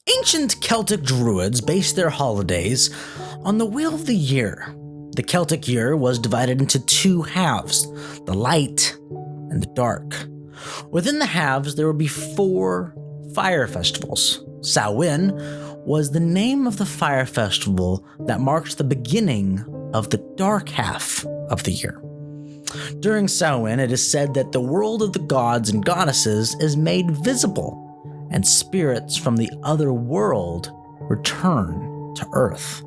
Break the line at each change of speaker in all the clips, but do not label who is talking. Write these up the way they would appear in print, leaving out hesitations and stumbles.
Ancient Celtic Druids based their holidays on the wheel of the year. The Celtic year was divided into two halves, the light and the dark. Within the halves, there would be 4 fire festivals. Samhain was the name of the fire festival that marked the beginning of the dark half of the year. During Samhain, it is said that the world of the gods and goddesses is made visible, and spirits from the other world return to Earth.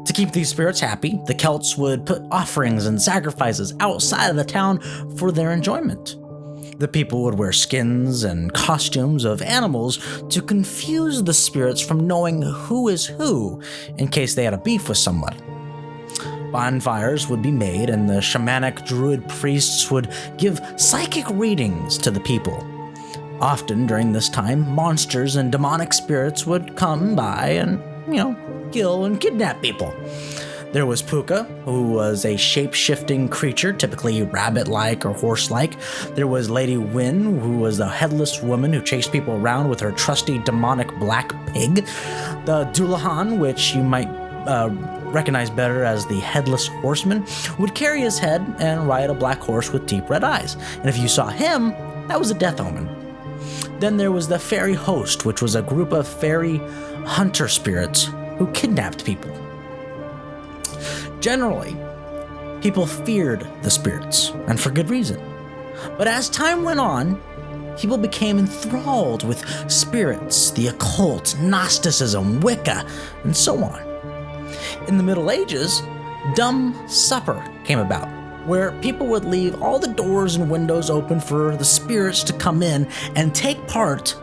To keep these spirits happy, the Celts would put offerings and sacrifices outside of the town for their enjoyment. The people would wear skins and costumes of animals to confuse the spirits from knowing who is who in case they had a beef with someone. Bonfires would be made, and the shamanic druid priests would give psychic readings to the people. Often during this time, monsters and demonic spirits would come by and, kill and kidnap people. There was Puka, who was a shape-shifting creature, typically rabbit-like or horse-like. There was Lady Wynn, who was a headless woman who chased people around with her trusty demonic black pig. The Dullahan, which you might recognize better as the Headless Horseman, would carry his head and ride a black horse with deep red eyes. And if you saw him, that was a death omen. Then there was the Fairy Host, which was a group of fairy hunter spirits who kidnapped people. Generally, people feared the spirits, and for good reason. But as time went on, people became enthralled with spirits, the occult, Gnosticism, Wicca, and so on. In the Middle Ages, Dumb Supper came about, where people would leave all the doors and windows open for the spirits to come in and take part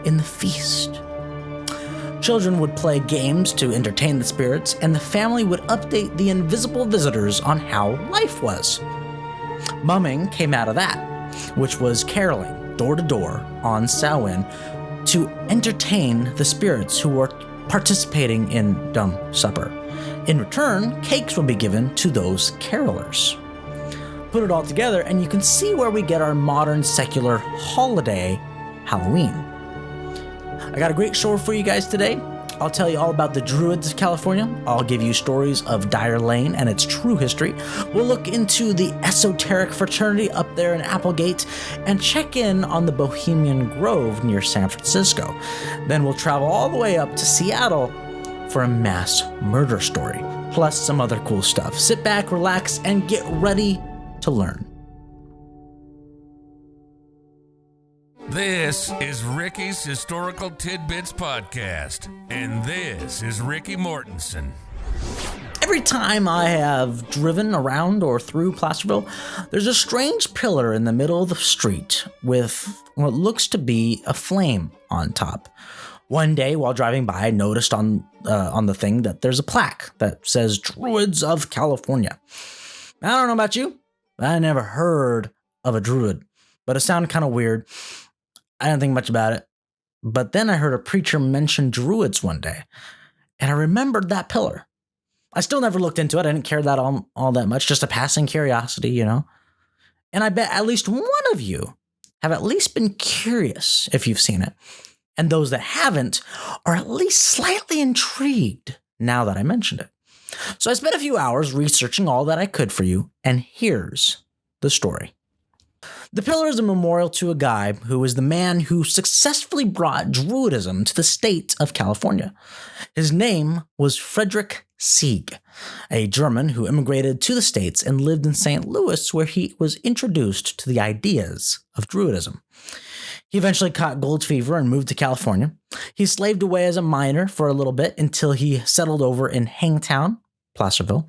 in the feast. Children would play games to entertain the spirits, and the family would update the invisible visitors on how life was. Mumming came out of that, which was caroling door to door on Samhain to entertain the spirits who were participating in Dumb Supper. In return, cakes would be given to those carolers. Put it all together, and you can see where we get our modern secular holiday, Halloween. I got a great show for you guys today. I'll tell you all about the Druids of California. I'll give you stories of Dyer Lane and its true history. We'll look into the Esoteric Fraternity up there in Applegate and check in on the Bohemian Grove near San Francisco. Then we'll travel all the way up to Seattle for a mass murder story, plus some other cool stuff. Sit back, relax, and get ready to learn.
This is Ricky's Historical Tidbits Podcast, and this is Ricky Mortensen.
Every time I have driven around or through Placerville, there's a strange pillar in the middle of the street with what looks to be a flame on top. One day while driving by, I noticed on the thing that there's a plaque that says Druids of California. I don't know about you, but I never heard of a druid, but it sounded kind of weird. I didn't think much about it. But then I heard a preacher mention druids one day, and I remembered that pillar. I still never looked into it. I didn't care that all that much, just a passing curiosity, And I bet at least one of you have at least been curious if you've seen it. And those that haven't are at least slightly intrigued now that I mentioned it. So I spent a few hours researching all that I could for you, and here's the story. The pillar is a memorial to a guy who was the man who successfully brought Druidism to the state of California. His name was Frederick Sieg, a German who immigrated to the States and lived in St. Louis, where he was introduced to the ideas of Druidism. He eventually caught gold fever and moved to California. He slaved away as a miner for a little bit until he settled over in Hangtown, Placerville.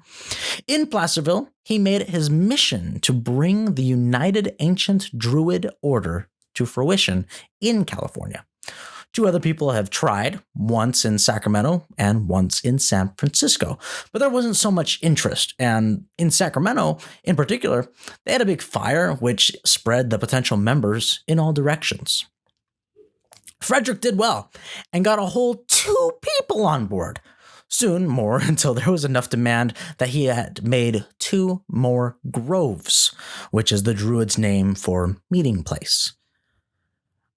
In Placerville, he made it his mission to bring the United Ancient Druid Order to fruition in California. 2 other people have tried, once in Sacramento and once in San Francisco, but there wasn't so much interest. And in Sacramento, in particular, they had a big fire which spread the potential members in all directions. Frederick did well and got a whole 2 people on board. Soon more, until there was enough demand that he had made 2 more groves, which is the Druids' name for meeting place.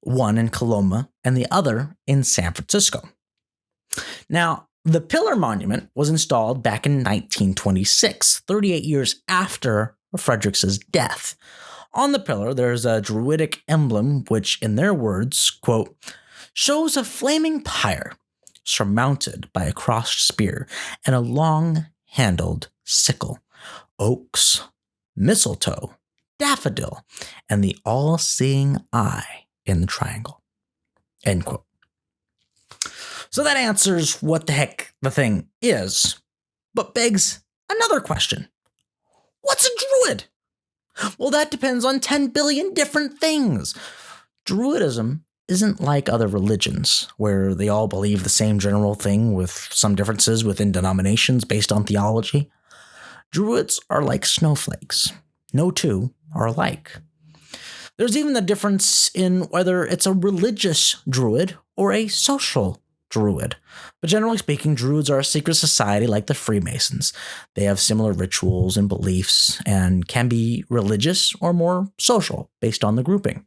one in Coloma and the other in San Francisco. Now, the pillar monument was installed back in 1926, 38 years after Frederick's death. On the pillar, there's a Druidic emblem, which, in their words, quote, shows a flaming pyre surmounted by a crossed spear and a long-handled sickle, oaks, mistletoe, daffodil, and the all-seeing eye in the triangle, end quote. So that answers what the heck the thing is, but begs another question. What's a druid? Well, that depends on 10 billion different things. Druidism isn't like other religions, where they all believe the same general thing with some differences within denominations based on theology. Druids are like snowflakes. No two are alike. There's even the difference in whether it's a religious druid or a social druid. But generally speaking, druids are a secret society like the Freemasons. They have similar rituals and beliefs and can be religious or more social based on the grouping.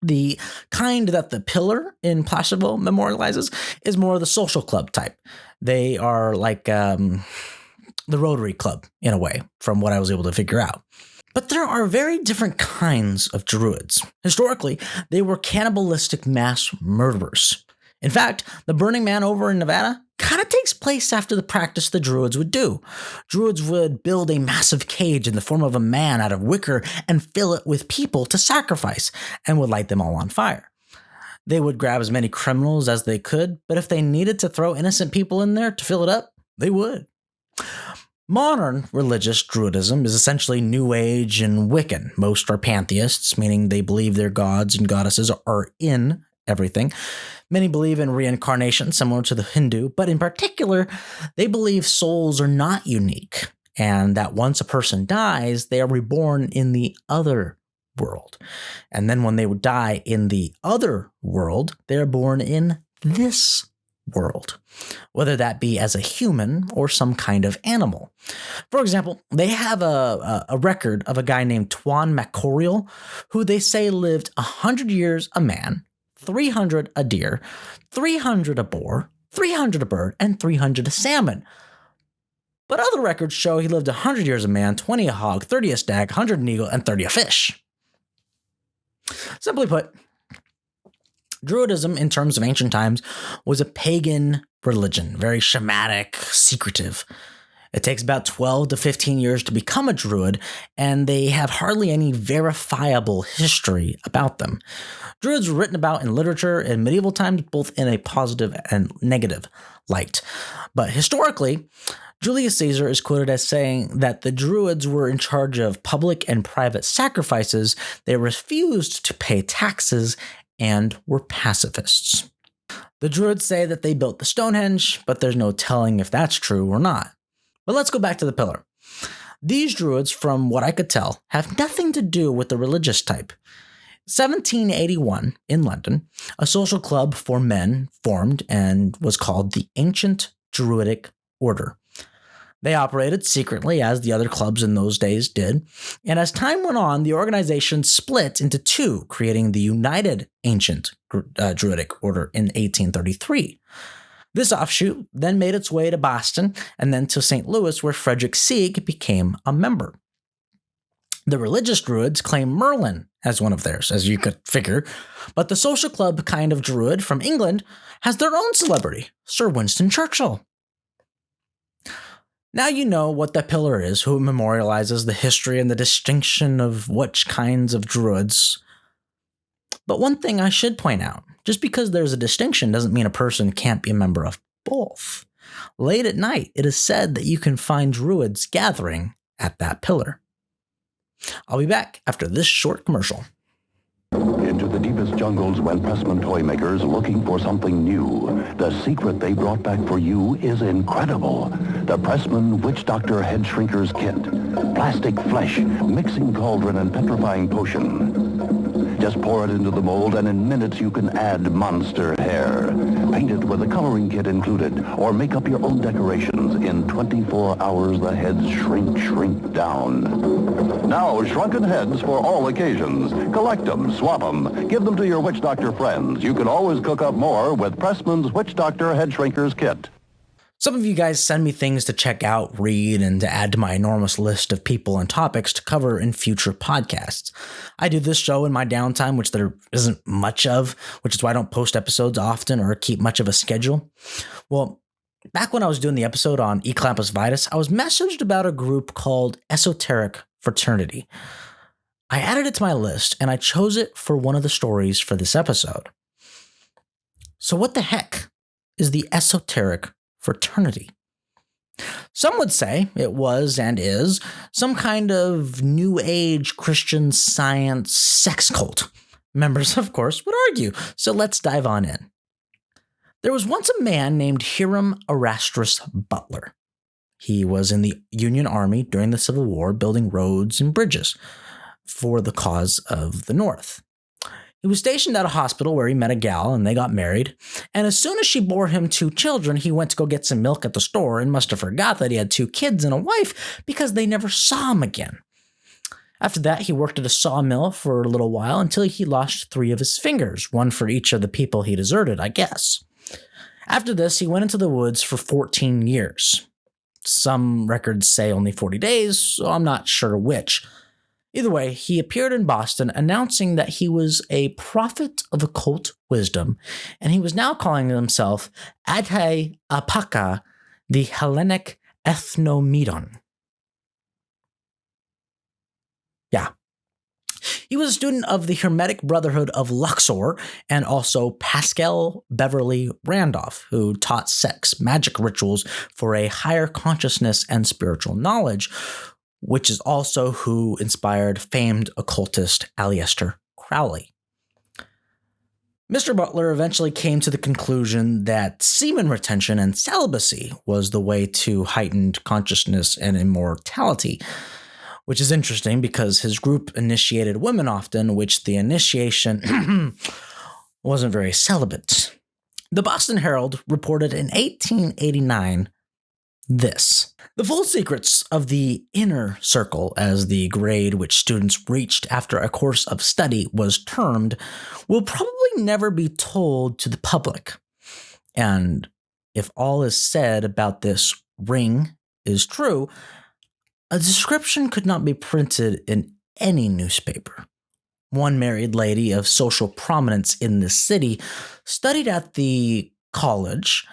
The kind that the pillar in Placerville memorializes is more of the social club type. They are like the Rotary Club in a way, from what I was able to figure out. But there are very different kinds of druids. Historically, they were cannibalistic mass murderers. In fact, the Burning Man over in Nevada kind of takes place after the practice the Druids would do. Druids would build a massive cage in the form of a man out of wicker and fill it with people to sacrifice, and would light them all on fire. They would grab as many criminals as they could, but if they needed to throw innocent people in there to fill it up, they would. Modern religious Druidism is essentially New Age and Wiccan. Most are pantheists, meaning they believe their gods and goddesses are in everything. Many believe in reincarnation, similar to the Hindu, but in particular, they believe souls are not unique, and that once a person dies, they are reborn in the other world. And then when they would die in the other world, they are born in this world, whether that be as a human or some kind of animal. For example, they have a record of a guy named Tuan Macorial, who they say lived 100 years a man, 300 a deer, 300 a boar, 300 a bird, and 300 a salmon. But other records show he lived 100 years a man, 20 a hog, 30 a stag, 100 an eagle, and 30 a fish. Simply put, Druidism, in terms of ancient times, was a pagan religion, very shamanic, secretive. It takes about 12 to 15 years to become a Druid, and they have hardly any verifiable history about them. Druids were written about in literature in medieval times, both in a positive and negative light. But historically, Julius Caesar is quoted as saying that the Druids were in charge of public and private sacrifices, they refused to pay taxes, and were pacifists. The Druids say that they built the Stonehenge, but there's no telling if that's true or not. But let's go back to the pillar. These Druids, from what I could tell, have nothing to do with the religious type. 1781, in London, a social club for men formed and was called the Ancient Druidic Order. They operated secretly, as the other clubs in those days did, and as time went on, the organization split into two, creating the United Ancient Druidic Order in 1833. This offshoot then made its way to Boston and then to St. Louis, where Frederick Sieg became a member. The religious Druids claim Merlin as one of theirs, as you could figure, but the social club kind of Druid from England has their own celebrity, Sir Winston Churchill. Now you know what the pillar is, who memorializes the history and the distinction of which kinds of Druids. But one thing I should point out, just because there's a distinction doesn't mean a person can't be a member of both. Late at night, it is said that you can find Druids gathering at that pillar. I'll be back after this short commercial.
Into the deepest jungles went Pressman toy makers looking for something new. The secret they brought back for you is incredible. The Pressman Witch Doctor Head Shrinkers Kit. Plastic flesh, mixing cauldron, and petrifying potion. Just pour it into the mold, and in minutes you can add monster hair. Paint it with a coloring kit included, or make up your own decorations. In 24 hours, the heads shrink down. Now, shrunken heads for all occasions. Collect them, swap them, give them to your witch doctor friends. You can always cook up more with Pressman's Witch Doctor Head Shrinkers Kit.
Some of you guys send me things to check out, read, and to add to my enormous list of people and topics to cover in future podcasts. I do this show in my downtime, which there isn't much of, which is why I don't post episodes often or keep much of a schedule. Well, back when I was doing the episode on Eclampus Vitus, I was messaged about a group called Esoteric Fraternity. I added it to my list, and I chose it for one of the stories for this episode. So what the heck is the Esoteric Fraternity? Some would say it was and is some kind of New Age Christian Science sex cult. Members, of course, would argue, so let's dive on in. There was once a man named Hiram Erastus Butler. He was in the Union Army during the Civil War, building roads and bridges for the cause of the North. He was stationed at a hospital where he met a gal and they got married. And as soon as she bore him 2 children, he went to go get some milk at the store and must have forgot that he had 2 kids and a wife because they never saw him again. After that, he worked at a sawmill for a little while until he lost 3 of his fingers, one for each of the people he deserted, I guess. After this, he went into the woods for 14 years. Some records say only 40 days, so I'm not sure which. Either way, he appeared in Boston announcing that he was a prophet of occult wisdom, and he was now calling himself Ate Apaka, the Hellenic Ethnomedon. Yeah. He was a student of the Hermetic Brotherhood of Luxor and also Pascal Beverly Randolph, who taught sex magic rituals for a higher consciousness and spiritual knowledge, which is also who inspired famed occultist Aleister Crowley. Mr. Butler eventually came to the conclusion that semen retention and celibacy was the way to heightened consciousness and immortality, which is interesting because his group initiated women often, which the initiation wasn't very celibate. The Boston Herald reported in 1889 this: the full secrets of the inner circle, as the grade which students reached after a course of study was termed, will probably never be told to the public. And if all is said about this ring is true, a description could not be printed in any newspaper. One married lady of social prominence in this city studied at the college,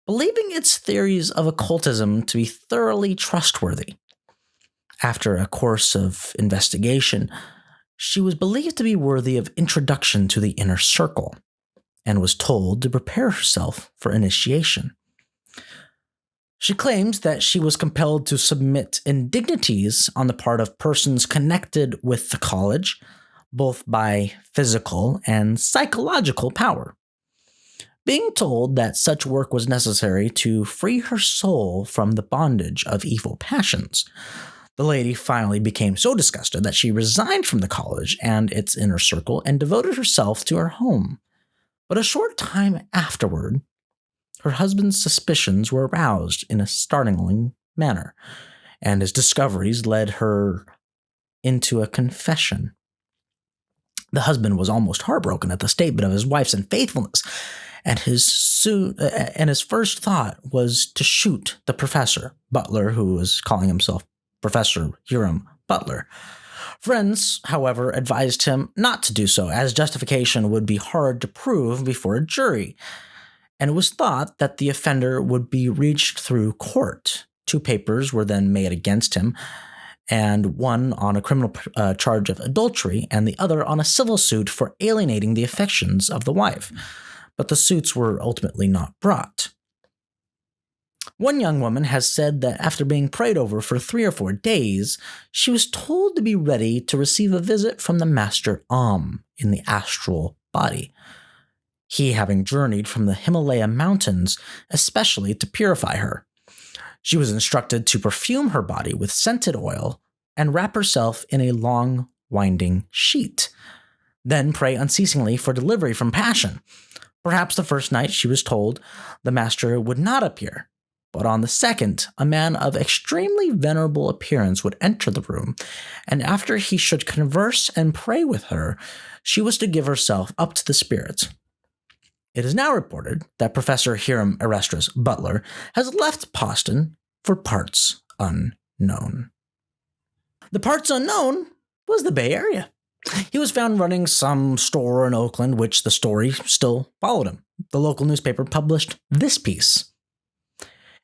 believing its theories of occultism to be thoroughly trustworthy. After a course of investigation, she was believed to be worthy of introduction to the inner circle, and was told to prepare herself for initiation. She claims that she was compelled to submit indignities on the part of persons connected with the college, both by physical and psychological power. Being told that such work was necessary to free her soul from the bondage of evil passions, the lady finally became so disgusted that she resigned from the college and its inner circle and devoted herself to her home. But a short time afterward, her husband's suspicions were aroused in a startling manner, and his discoveries led her into a confession. The husband was almost heartbroken at the statement of his wife's unfaithfulness, and his first thought was to shoot the professor, Butler, who was calling himself Professor Hiram Butler. Friends, however, advised him not to do so, as justification would be hard to prove before a jury, and it was thought that the offender would be reached through court. 2 papers were then made against him, and one on a criminal charge of adultery, and the other on a civil suit for alienating the affections of the wife. But the suits were ultimately not brought. One young woman has said that after being prayed over for 3 or 4 days, she was told to be ready to receive a visit from the Master in the astral body, he having journeyed from the Himalaya mountains especially to purify her. She was instructed to perfume her body with scented oil and wrap herself in a long, winding sheet, then pray unceasingly for delivery from passion. Perhaps the first night she was told the master would not appear, but on the second, a man of extremely venerable appearance would enter the room, and after he should converse and pray with her, she was to give herself up to the spirits. It is now reported that Professor Hiram Erastus Butler has left Boston for parts unknown. The parts unknown was the Bay Area. He was found running some store in Oakland, which the story still followed him. The local newspaper published this piece.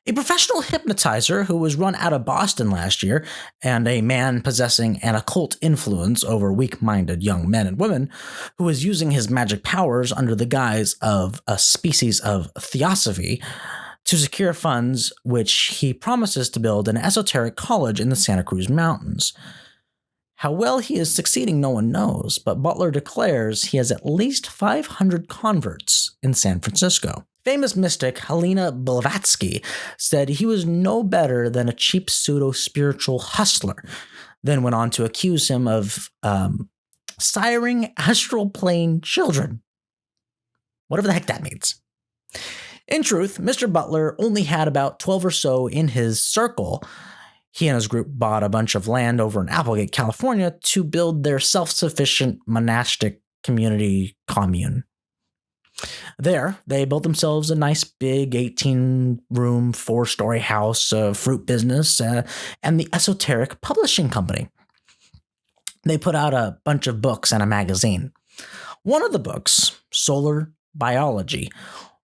A professional hypnotizer who was run out of Boston last year, and a man possessing an occult influence over weak-minded young men and women, who was using his magic powers under the guise of a species of theosophy to secure funds which he promises to build an esoteric college in the Santa Cruz Mountains. How well he is succeeding, no one knows, but Butler declares he has at least 500 converts in San Francisco. Famous mystic Helena Blavatsky said he was no better than a cheap pseudo-spiritual hustler, then went on to accuse him of siring astral plane children. Whatever the heck that means. In truth, Mr. Butler only had about 12 or so in his circle. He and his group bought a bunch of land over in Applegate, California, to build their self-sufficient monastic community commune. There, they built themselves a nice big 18-room, 4-story house, fruit business, and the Esoteric Publishing Company. They put out a bunch of books and a magazine. One of the books, Solar Biology,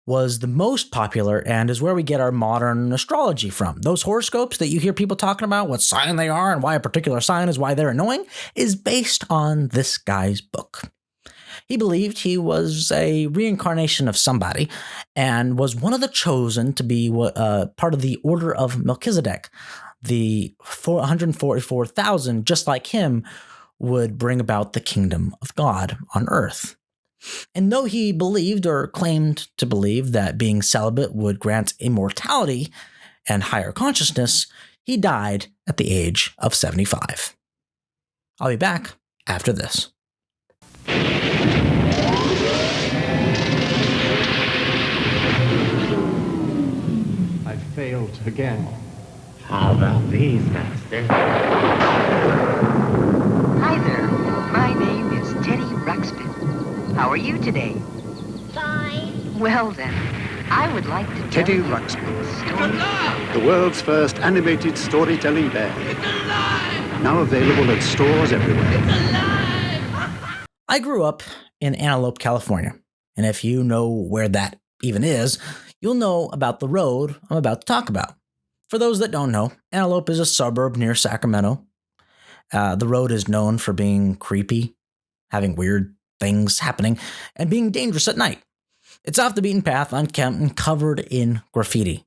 was the most popular and is where we get our modern astrology from. Those horoscopes that you hear people talking about, what sign they are and why a particular sign is why they're annoying, is based on this guy's book. He believed he was a reincarnation of somebody and was one of the chosen to be part of the Order of Melchizedek. The 144,000, just like him, would bring about the kingdom of God on earth. And though he believed or claimed to believe that being celibate would grant immortality and higher consciousness, he died at the age of 75. I'll be back after this.
I failed again.
How about these, Master?
Hi there. My name is Teddy Ruxpin. How are you today?
Fine.
Well then, I would like to tell
Teddy
you
Ruxpin,
a story.
the world's first animated storytelling bear. Now available at stores everywhere.
I grew up in Antelope, California, and if you know where that even is, you'll know about the road I'm about to talk about. For those that don't know, Antelope is a suburb near Sacramento. The road is known for being creepy, having weird things happening, and being dangerous at night. It's off the beaten path, unkempt, and covered in graffiti.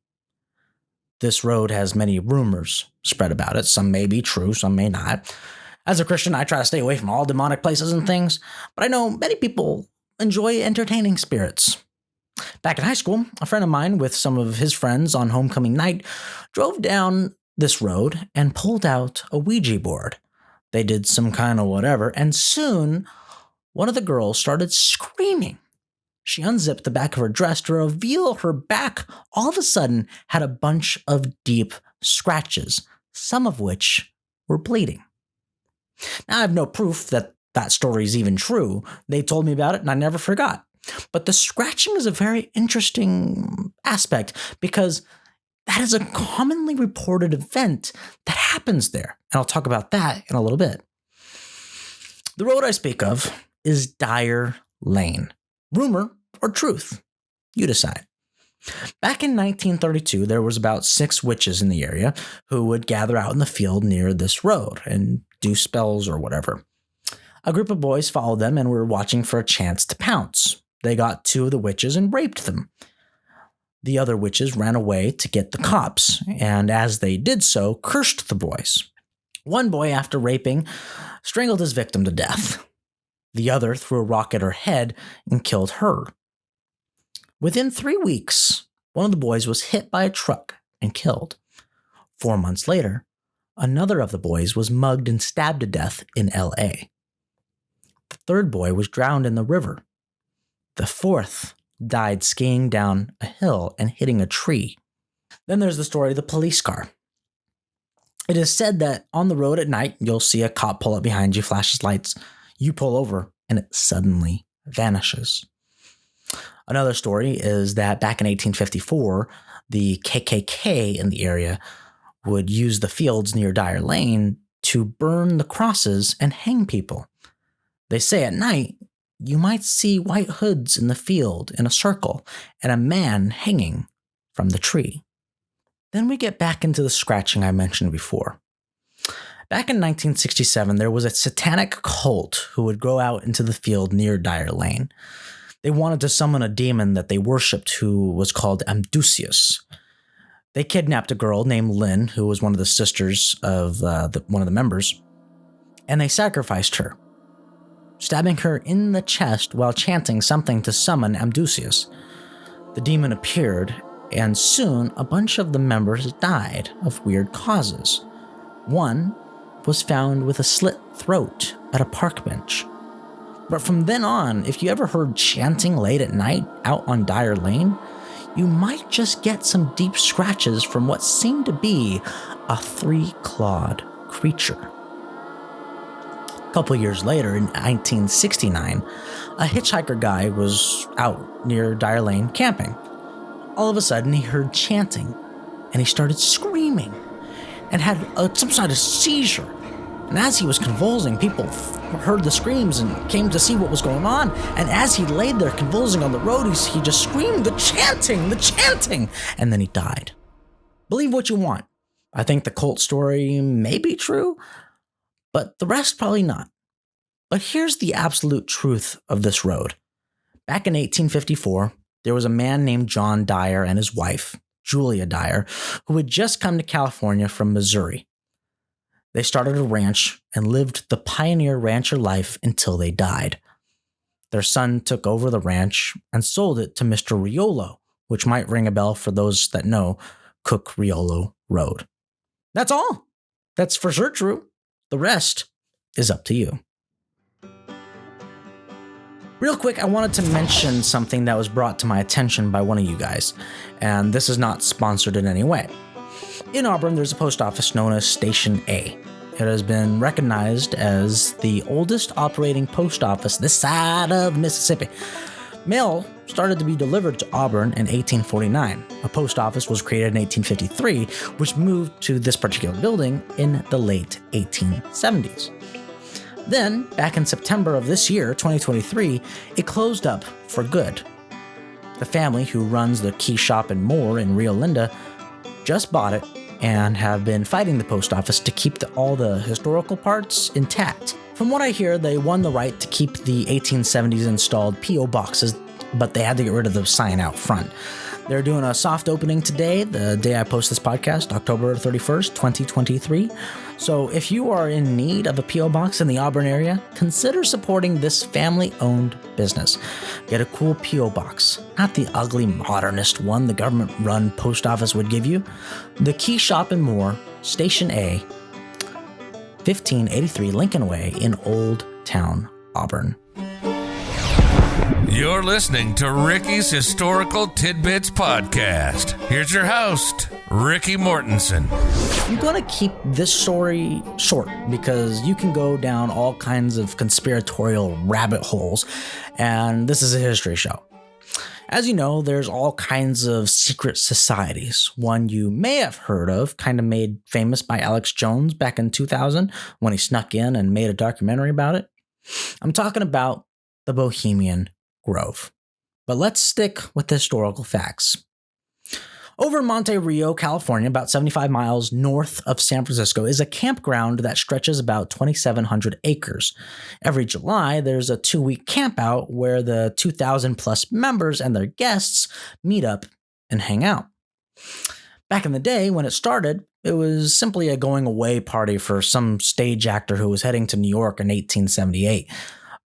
This road has many rumors spread about it. Some may be true, some may not. As a Christian, I try to stay away from all demonic places and things, but I know many people enjoy entertaining spirits. Back in high school, a friend of mine with some of his friends on homecoming night drove down this road and pulled out a Ouija board. They did some kind of whatever, and soon one of the girls started screaming. She unzipped the back of her dress to reveal her back all of a sudden had a bunch of deep scratches, some of which were bleeding. Now, I have no proof that that story is even true. They told me about it and I never forgot. But the scratching is a very interesting aspect because that is a commonly reported event that happens there. And I'll talk about that in a little bit. The road I speak of is Dyer Lane. Rumor or truth? You decide. Back in 1932, there was about 6 witches in the area who would gather out in the field near this road and do spells or whatever. A group of boys followed them and were watching for a chance to pounce. They got 2 of the witches and raped them. The other witches ran away to get the cops, and as they did so, cursed the boys. One boy, after raping, strangled his victim to death. The other threw a rock at her head and killed her. Within 3 weeks, one of the boys was hit by a truck and killed. 4 months later, another of the boys was mugged and stabbed to death in L.A. The third boy was drowned in the river. The fourth died skiing down a hill and hitting a tree. Then there's the story of the police car. It is said that on the road at night, you'll see a cop pull up behind you, flashes lights, you pull over, and it suddenly vanishes. Another story is that back in 1854, the KKK in the area would use the fields near Dyer Lane to burn the crosses and hang people. They say at night, you might see white hoods in the field in a circle and a man hanging from the tree. Then we get back into the scratching I mentioned before. Back in 1967, there was a satanic cult who would go out into the field near Dyer Lane. They wanted to summon a demon that they worshipped who was called Amdusius. They kidnapped a girl named Lynn, who was one of the sisters of one of the members, and they sacrificed her, stabbing her in the chest while chanting something to summon Amdusius. The demon appeared, and soon a bunch of the members died of weird causes. One was found with a slit throat at a park bench. But from then on, if you ever heard chanting late at night out on Dyer Lane, you might just get some deep scratches from what seemed to be a three-clawed creature. A couple years later, in 1969, a hitchhiker guy was out near Dyer Lane camping. All of a sudden, he heard chanting, and he started screaming and had some sort of seizure. And as he was convulsing, people heard the screams and came to see what was going on. And as he laid there convulsing on the road, he just screamed, the chanting, and then he died. Believe what you want. I think the cult story may be true, but the rest probably not. But here's the absolute truth of this road. Back in 1854, there was a man named John Dyer and his wife, Julia Dyer, who had just come to California from Missouri. They started a ranch and lived the pioneer rancher life until they died. Their son took over the ranch and sold it to Mr. Riolo, which might ring a bell for those that know Cook Riolo Road. That's all. That's for sure true. The rest is up to you. Real quick, I wanted to mention something that was brought to my attention by one of you guys, and this is not sponsored in any way. In Auburn, there's a post office known as Station A. It has been recognized as the oldest operating post office this side of Mississippi. Mail started to be delivered to Auburn in 1849. A post office was created in 1853, which moved to this particular building in the late 1870s. Then, back in September of this year, 2023, it closed up for good. The family who runs the Key Shop and More in Rio Linda just bought it and have been fighting the post office to keep all the historical parts intact. From what I hear, they won the right to keep the 1870s installed P.O. boxes, but they had to get rid of the sign out front. They're doing a soft opening today, the day I post this podcast, October 31st, 2023. So if you are in need of a P.O. box in the Auburn area, consider supporting this family-owned business. Get a cool P.O. box, not the ugly modernist one the government-run post office would give you. The Key Shop and More, Station A, 1583 Lincoln Way in Old Town, Auburn.
You're listening to Ricky's Historical Tidbits Podcast. Here's your host, Ricky Mortensen.
I'm going to keep this story short because you can go down all kinds of conspiratorial rabbit holes, and this is a history show. As you know, there's all kinds of secret societies. One you may have heard of, kind of made famous by Alex Jones back in 2000 when he snuck in and made a documentary about it. I'm talking about the Bohemian Grove. But let's stick with the historical facts. Over in Monte Rio, California, about 75 miles north of San Francisco, is a campground that stretches about 2,700 acres. Every July, there's a 2-week campout where the 2,000 plus members and their guests meet up and hang out. Back in the day, when it started, it was simply a going away party for some stage actor who was heading to New York in 1878.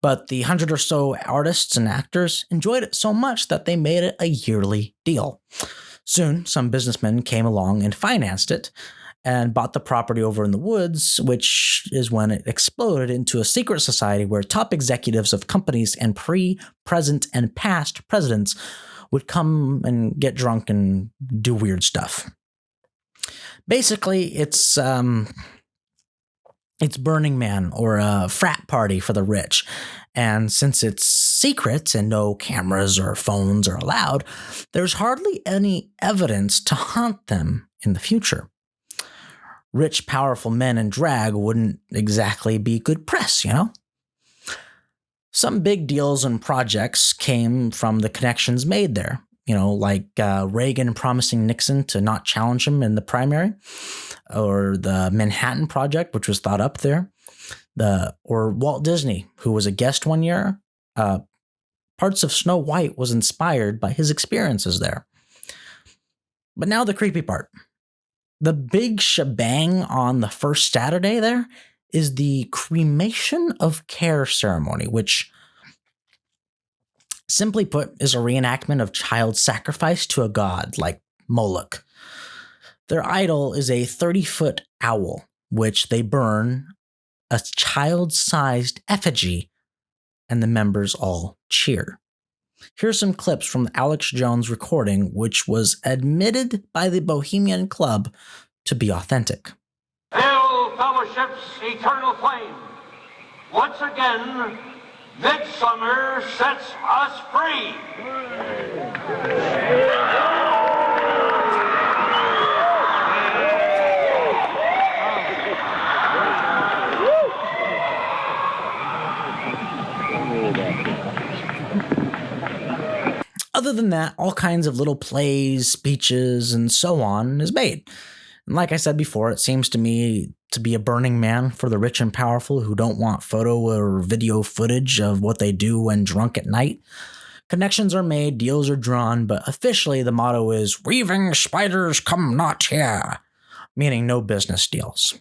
But the 100 or so artists and actors enjoyed it so much that they made it a yearly deal. Soon, some businessmen came along and financed it, and bought the property over in the woods, which is when it exploded into a secret society where top executives of companies and present, and past presidents would come and get drunk and do weird stuff. Basically, it's Burning Man, or a frat party for the rich. And since it's secret and no cameras or phones are allowed, there's hardly any evidence to haunt them in the future. Rich, powerful men in drag wouldn't exactly be good press, you know? Some big deals and projects came from the connections made there, like Reagan promising Nixon to not challenge him in the primary, or the Manhattan Project, which was thought up there, or Walt Disney, who was a guest one year. Parts of Snow White was inspired by his experiences there. But now the creepy part. The big shebang on the first Saturday there is the cremation of care ceremony, which, simply put, is a reenactment of child sacrifice to a god like Moloch. Their idol is a 30-foot owl, which they burn a child-sized effigy, and the members all cheer. Here's some clips from the Alex Jones recording, which was admitted by the Bohemian Club to be authentic.
Hail Fellowship's eternal flame! Once again, midsummer sets us free!
Other than that, all kinds of little plays, speeches, and so on is made. And like I said before, it seems to me to be a Burning Man for the rich and powerful who don't want photo or video footage of what they do when drunk at night. Connections are made, deals are drawn, but officially the motto is, "Weaving spiders come not here," meaning no business deals.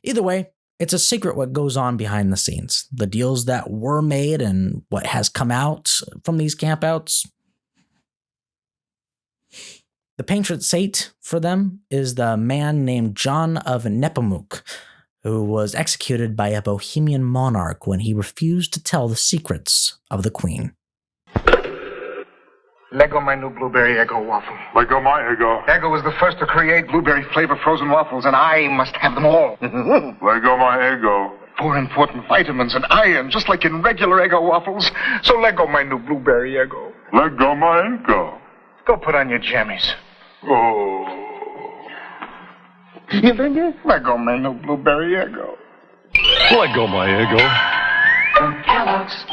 Either way, it's a secret what goes on behind the scenes. The deals that were made and what has come out from these campouts. The patron saint for them is the man named John of Nepomuk, who was executed by a Bohemian monarch when he refused to tell the secrets of the queen.
Lego my new blueberry Eggo waffle.
Lego my Eggo.
Eggo was the first to create blueberry flavor frozen waffles, and I must have them all.
Lego my Eggo.
4 important vitamins and iron, just like in regular Eggo waffles. So Lego my new blueberry Eggo.
Lego my Eggo.
Go put on your jammies.
Oh.
You think it? Lego my new blueberry Eggo.
Lego my Eggo.
Kellogg's.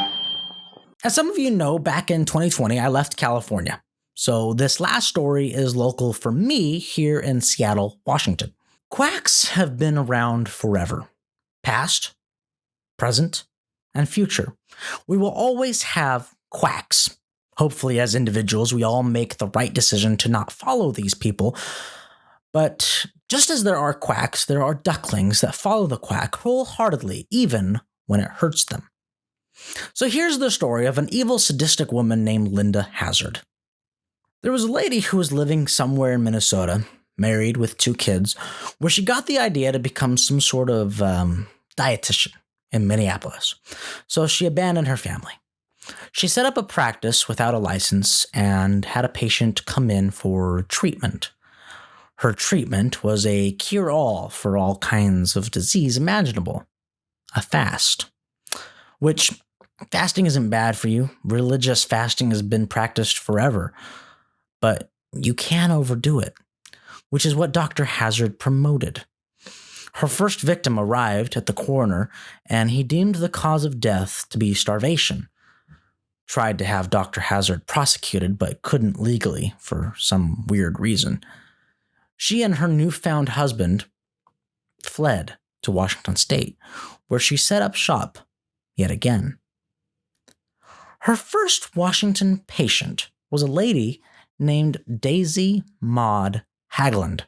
As some of you know, back in 2020, I left California. So this last story is local for me here in Seattle, Washington. Quacks have been around forever. Past, present, and future. We will always have quacks. Hopefully, as individuals, we all make the right decision to not follow these people. But just as there are quacks, there are ducklings that follow the quack wholeheartedly, even when it hurts them. So here's the story of an evil, sadistic woman named Linda Hazard. There was a lady who was living somewhere in Minnesota, married with 2 kids, where she got the idea to become some sort of dietitian in Minneapolis. So she abandoned her family. She set up a practice without a license and had a patient come in for treatment. Her treatment was a cure-all for all kinds of disease imaginable. A fast. Which, fasting isn't bad for you. Religious fasting has been practiced forever. But you can overdo it, which is what Dr. Hazard promoted. Her first victim arrived at the coroner, and he deemed the cause of death to be starvation. Tried to have Dr. Hazard prosecuted, but couldn't legally for some weird reason. She and her newfound husband fled to Washington State, where she set up shop yet again. Her first Washington patient was a lady named Daisy Maud Haglund,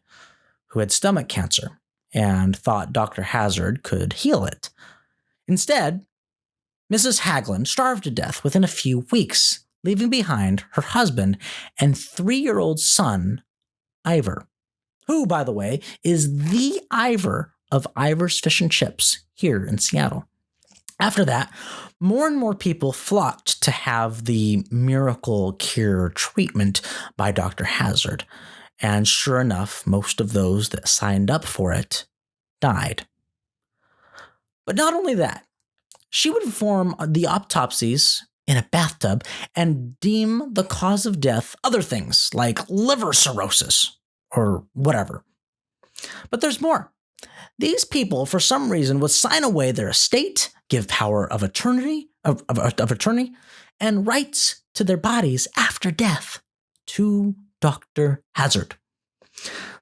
who had stomach cancer and thought Dr. Hazard could heal it. Instead, Mrs. Haglund starved to death within a few weeks, leaving behind her husband and 3-year-old son, Ivor, who, by the way, is the Ivor of Ivor's Fish and Chips here in Seattle. After that, more and more people flocked to have the miracle cure treatment by Dr. Hazard. And sure enough, most of those that signed up for it died. But not only that, she would perform the autopsies in a bathtub and deem the cause of death other things like liver cirrhosis or whatever. But there's more. These people, for some reason, would sign away their estate, give power of attorney, and rights to their bodies after death to Dr. Hazard.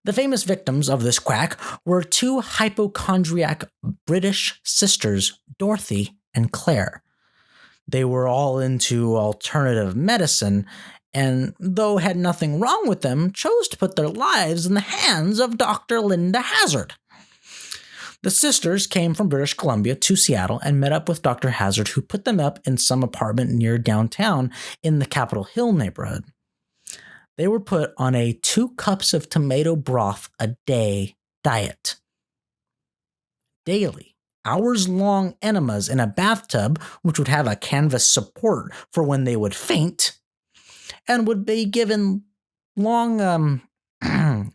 The famous victims of this quack were two hypochondriac British sisters, Dorothy and Claire. They were all into alternative medicine, and though had nothing wrong with them, chose to put their lives in the hands of Dr. Linda Hazard. The sisters came from British Columbia to Seattle and met up with Dr. Hazard, who put them up in some apartment near downtown in the Capitol Hill neighborhood. They were put on a 2 cups of tomato broth a day diet. Daily, hours-long enemas in a bathtub, which would have a canvas support for when they would faint, and would be given long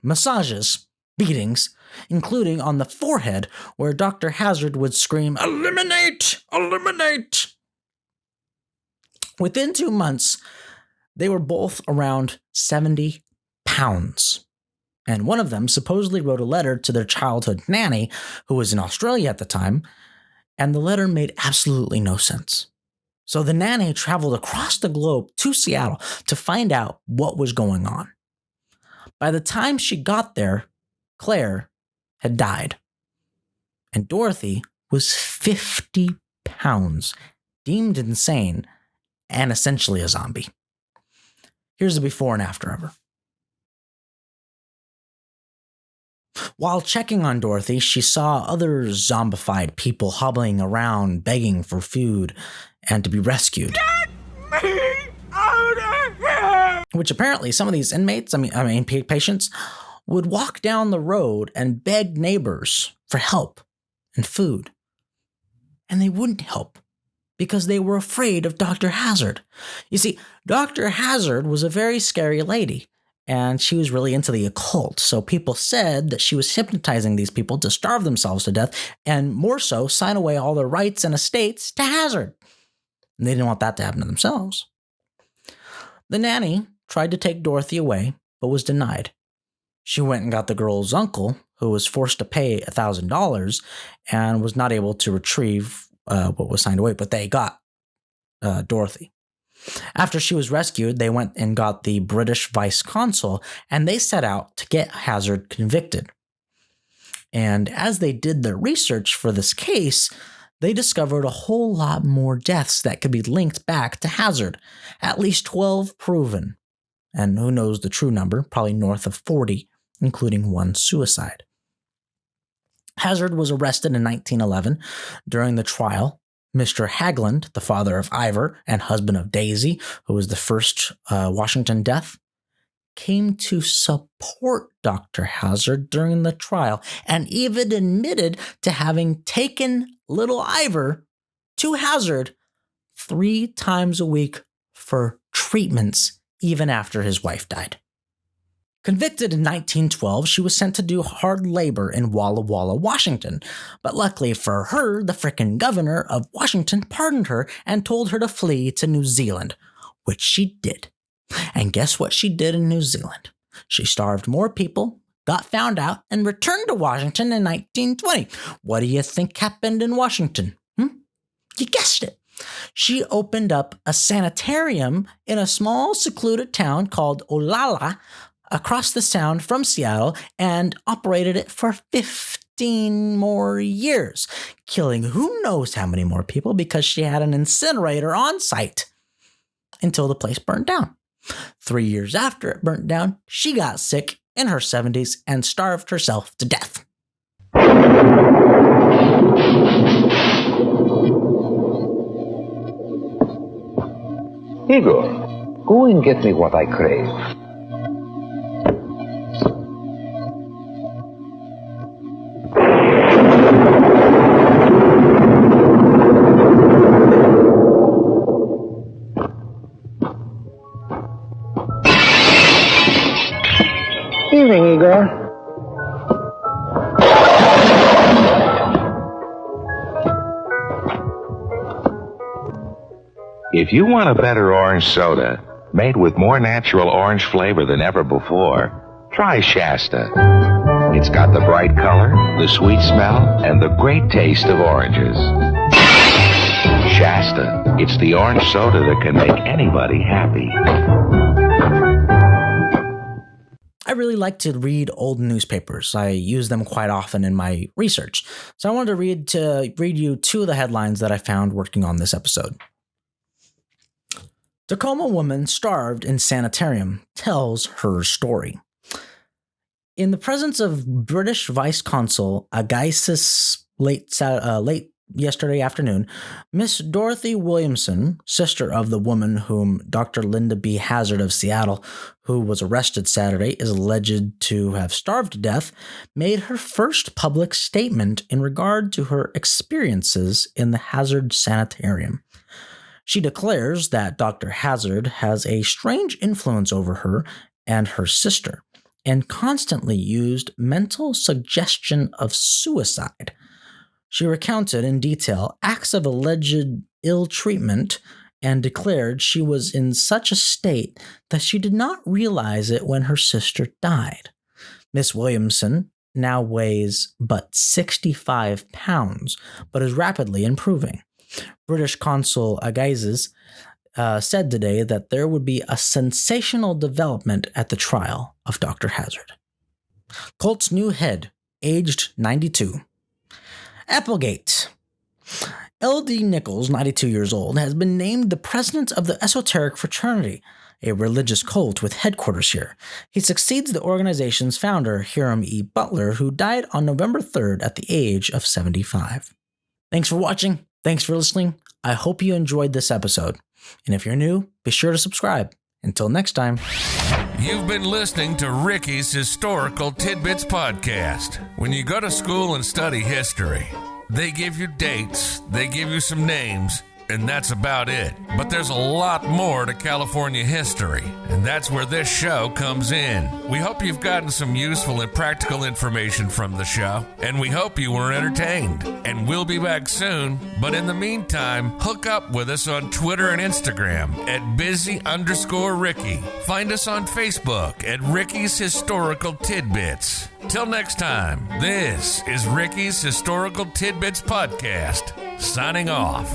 massages, beatings, including on the forehead, where Dr. Hazard would scream, "Eliminate! Eliminate!" Within 2 months, they were both around 70 pounds. And one of them supposedly wrote a letter to their childhood nanny, who was in Australia at the time, and the letter made absolutely no sense. So the nanny traveled across the globe to Seattle to find out what was going on. By the time she got there, Claire had died. And Dorothy was 50 pounds, deemed insane, and essentially a zombie. Here's the before and after of her. While checking on Dorothy, she saw other zombified people hobbling around begging for food and to be rescued. Get me out of here! Which apparently some of these inmates, patients, would walk down the road and beg neighbors for help and food. And they wouldn't help because they were afraid of Dr. Hazard. You see, Dr. Hazard was a very scary lady, and she was really into the occult. So people said that she was hypnotizing these people to starve themselves to death, and more so, sign away all their rights and estates to Hazard. And they didn't want that to happen to themselves. The nanny tried to take Dorothy away, but was denied. She went and got the girl's uncle, who was forced to pay $1,000 and was not able to retrieve what was signed away, but they got Dorothy. After she was rescued, they went and got the British vice consul, and they set out to get Hazard convicted. And as they did their research for this case, they discovered a whole lot more deaths that could be linked back to Hazard, at least 12 proven. And who knows the true number, probably north of 40, including one suicide. Hazard was arrested in 1911. During the trial, Mr. Haglund, the father of Ivor and husband of Daisy, who was the first Washington death, came to support Dr. Hazard during the trial and even admitted to having taken little Ivor to Hazard 3 times a week for treatments, even after his wife died. Convicted in 1912, she was sent to do hard labor in Walla Walla, Washington. But luckily for her, the frickin' governor of Washington pardoned her and told her to flee to New Zealand, which she did. And guess what she did in New Zealand? She starved more people, got found out, and returned to Washington in 1920. What do you think happened in Washington? You guessed it. She opened up a sanitarium in a small secluded town called Olalla, across the sound from Seattle, and operated it for 15 more years, killing who knows how many more people because she had an incinerator on site until the place burned down. 3 years after it burnt down, she got sick in her 70s and starved herself to death.
Igor, go and get me what I crave. evening, Igor.
If you want a better orange soda, made with more natural orange flavor than ever before, try Shasta. It's got the bright color, the sweet smell, and the great taste of oranges. Shasta. It's the orange soda that can make anybody happy.
I really like to read old newspapers. I use them quite often in my research. So I wanted to read you two of the headlines that I found working on this episode. Tacoma woman starved in sanitarium tells her story. In the presence of British Vice Consul Agassiz late yesterday afternoon, Miss Dorothy Williamson, sister of the woman whom Dr. Linda B. Hazard of Seattle, who was arrested Saturday, is alleged to have starved to death, made her first public statement in regard to her experiences in the Hazard Sanitarium. She declares that Dr. Hazard has a strange influence over her and her sister, and constantly used mental suggestion of suicide. She recounted in detail acts of alleged ill treatment and declared she was in such a state that she did not realize it when her sister died. Miss Williamson now weighs but 65 pounds, but is rapidly improving. British Consul Agassiz said today that there would be a sensational development at the trial of Dr. Hazard. Cult's new head, aged 92. Applegate. L.D. Nichols, 92 years old, has been named the president of the Esoteric Fraternity, a religious cult with headquarters here. He succeeds the organization's founder, Hiram E. Butler, who died on November 3rd at the age of 75. Thanks for watching. Thanks for listening. I hope you enjoyed this episode. And if you're new, be sure to subscribe. Until next time.
You've been listening to Ricky's Historical Tidbits Podcast. When you go to school and study history, they give you dates, they give you some names, and that's about it. But there's a lot more to California history, and that's where this show comes in. We hope you've gotten some useful and practical information from the show, and we hope you were entertained. And we'll be back soon, but in the meantime, hook up with us on Twitter and Instagram at busy_Ricky. Find us on Facebook at Ricky's Historical Tidbits. Till next time, this is Ricky's Historical Tidbits Podcast, signing off.